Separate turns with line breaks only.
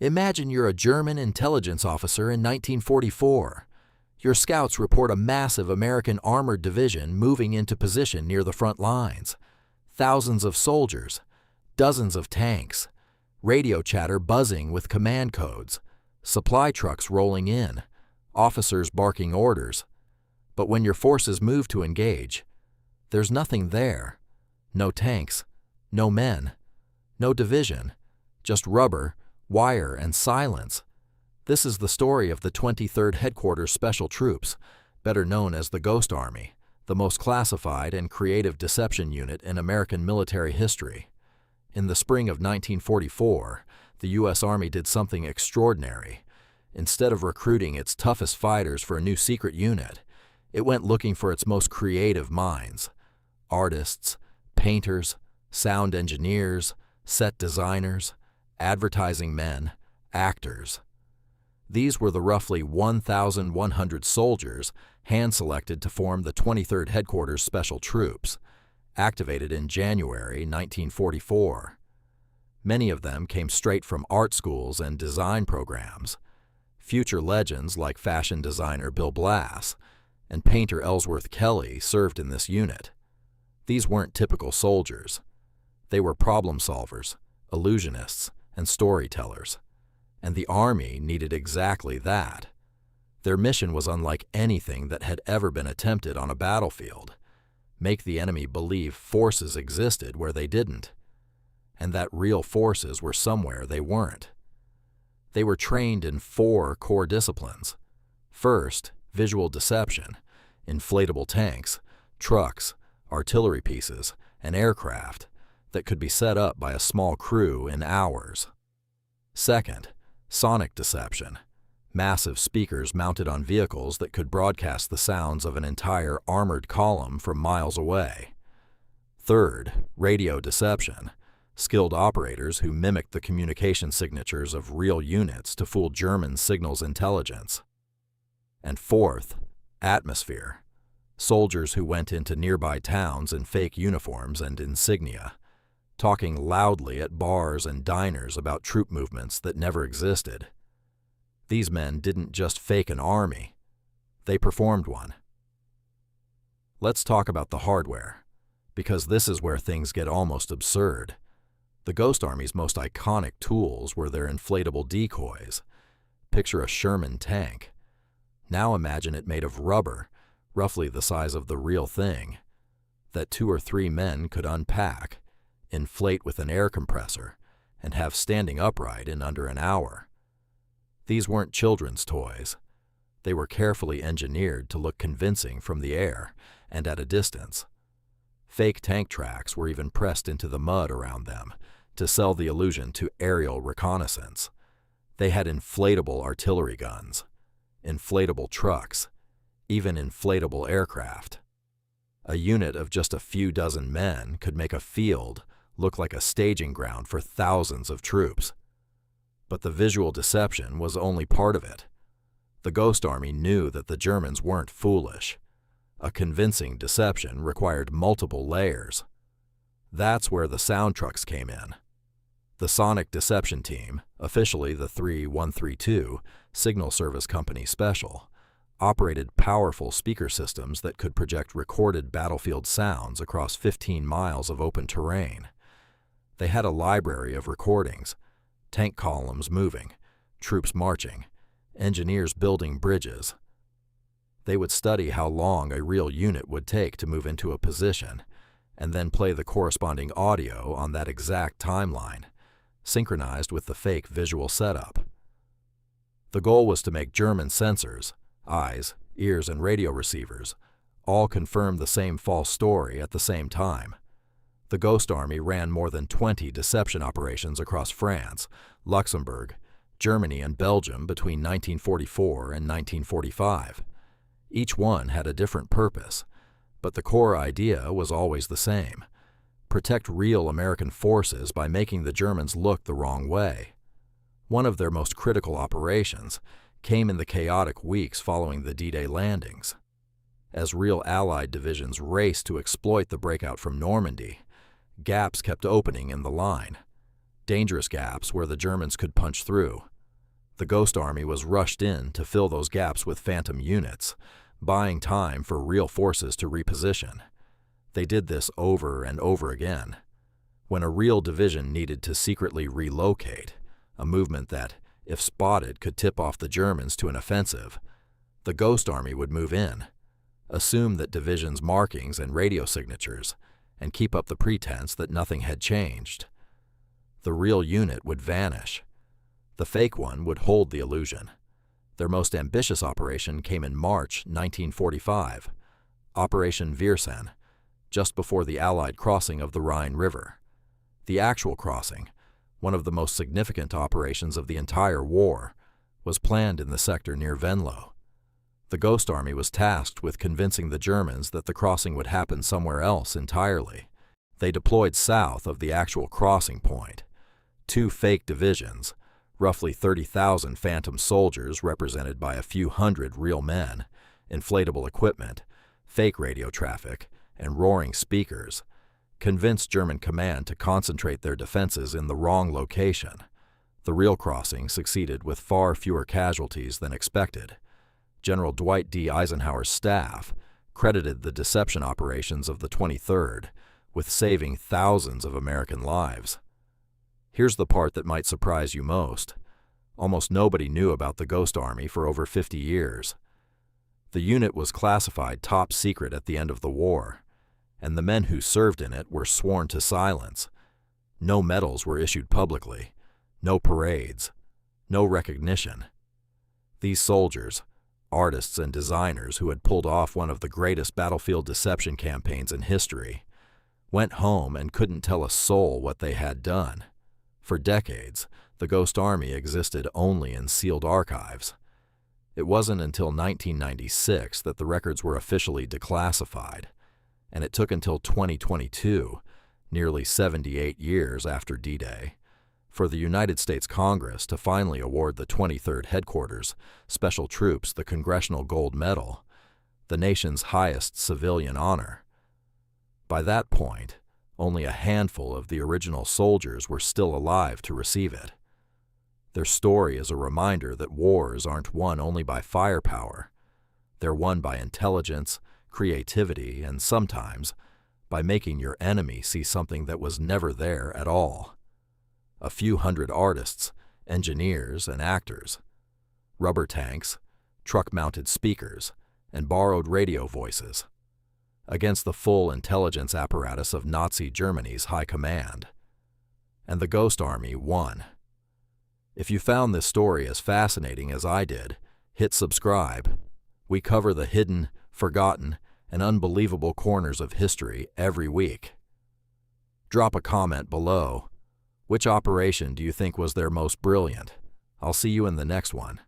Imagine you're a German intelligence officer in 1944. Your scouts report a massive American armored division moving into position near the front lines. Thousands of soldiers, dozens of tanks, radio chatter buzzing with command codes, supply trucks rolling in, officers barking orders. But when your forces move to engage, there's nothing there. No tanks, no men, no division, just rubber, wire, and silence. This is the story of the 23rd Headquarters Special Troops, better known as the Ghost Army, the most classified and creative deception unit in American military history. In the spring of 1944, the U.S. Army did something extraordinary. Instead of recruiting its toughest fighters for a new secret unit, it went looking for its most creative minds: artists, painters, sound engineers, set designers, advertising men, actors. These were the roughly 1,100 soldiers hand-selected to form the 23rd Headquarters Special Troops, activated in January 1944. Many of them came straight from art schools and design programs. Future legends like fashion designer Bill Blass and painter Ellsworth Kelly served in this unit. These weren't typical soldiers. They were problem solvers, illusionists, and storytellers. And the Army needed exactly that. Their mission was unlike anything that had ever been attempted on a battlefield: make the enemy believe forces existed where they didn't, and that real forces were somewhere they weren't. They were trained in 4 core disciplines. First, visual deception, inflatable tanks, trucks, artillery pieces, and aircraft that could be set up by a small crew in hours. Second, sonic deception, massive speakers mounted on vehicles that could broadcast the sounds of an entire armored column from miles away. Third, radio deception, skilled operators who mimicked the communication signatures of real units to fool German signals intelligence. And fourth, atmosphere, soldiers who went into nearby towns in fake uniforms and insignia, talking loudly at bars and diners about troop movements that never existed. These men didn't just fake an army, they performed one. Let's talk about the hardware, because this is where things get almost absurd. The Ghost Army's most iconic tools were their inflatable decoys. Picture a Sherman tank. Now imagine it made of rubber, roughly the size of the real thing, that 2 or 3 men could unpack, inflate with an air compressor, and have standing upright in under an hour. These weren't children's toys. They were carefully engineered to look convincing from the air and at a distance. Fake tank tracks were even pressed into the mud around them to sell the illusion to aerial reconnaissance. They had inflatable artillery guns, inflatable trucks, even inflatable aircraft. A unit of just a few dozen men could make a field look like a staging ground for thousands of troops. But the visual deception was only part of it. The Ghost Army knew that the Germans weren't foolish. A convincing deception required multiple layers. That's where the sound trucks came in. The Sonic Deception Team, officially the 3132 Signal Service Company Special, operated powerful speaker systems that could project recorded battlefield sounds across 15 miles of open terrain. They had a library of recordings: tank columns moving, troops marching, engineers building bridges. They would study how long a real unit would take to move into a position, and then play the corresponding audio on that exact timeline, synchronized with the fake visual setup. The goal was to make German sensors, eyes, ears, and radio receivers all confirm the same false story at the same time. The Ghost Army ran more than 20 deception operations across France, Luxembourg, Germany, and Belgium between 1944 and 1945. Each one had a different purpose, but the core idea was always the same: protect real American forces by making the Germans look the wrong way. One of their most critical operations came in the chaotic weeks following the D-Day landings. As real Allied divisions raced to exploit the breakout from Normandy, gaps kept opening in the line. dangerous gaps where the Germans could punch through. The Ghost Army was rushed in to fill those gaps with phantom units, buying time for real forces to reposition. They did this over and over again. When a real division needed to secretly relocate, a movement that, if spotted, could tip off the Germans to an offensive, the Ghost Army would move in, assume that division's markings and radio signatures, and keep up the pretense that nothing had changed. The real unit would vanish. The fake one would hold the illusion. Their most ambitious operation came in March 1945, Operation Viersen, just before the Allied crossing of the Rhine River. The actual crossing, one of the most significant operations of the entire war, was planned in the sector near Venlo. The Ghost Army was tasked with convincing the Germans that the crossing would happen somewhere else entirely. They deployed south of the actual crossing point. 2 fake divisions, roughly 30,000 phantom soldiers represented by a few hundred real men, inflatable equipment, fake radio traffic, and roaring speakers, convinced German command to concentrate their defenses in the wrong location. The real crossing succeeded with far fewer casualties than expected. General Dwight D. Eisenhower's staff credited the deception operations of the 23rd with saving thousands of American lives. Here's the part that might surprise you most. Almost nobody knew about the Ghost Army for over 50 years. The unit was classified top secret at the end of the war, and the men who served in it were sworn to silence. No medals were issued publicly, no parades, no recognition. These soldiers, artists and designers who had pulled off one of the greatest battlefield deception campaigns in history, went home and couldn't tell a soul what they had done. For decades, the Ghost Army existed only in sealed archives. It wasn't until 1996 that the records were officially declassified, and it took until 2022, nearly 78 years after D-Day, for the United States Congress to finally award the 23rd Headquarters Special Troops the Congressional Gold Medal, the nation's highest civilian honor. By that point, only a handful of the original soldiers were still alive to receive it. Their story is a reminder that wars aren't won only by firepower. They're won by intelligence, creativity, and sometimes by making your enemy see something that was never there at all. A few hundred artists, engineers, and actors, rubber tanks, truck-mounted speakers, and borrowed radio voices, against the full intelligence apparatus of Nazi Germany's high command. And the Ghost Army won. If you found this story as fascinating as I did, hit subscribe. We cover the hidden, forgotten, and unbelievable corners of history every week. Drop a comment below. Which operation do you think was their most brilliant? I'll see you in the next one.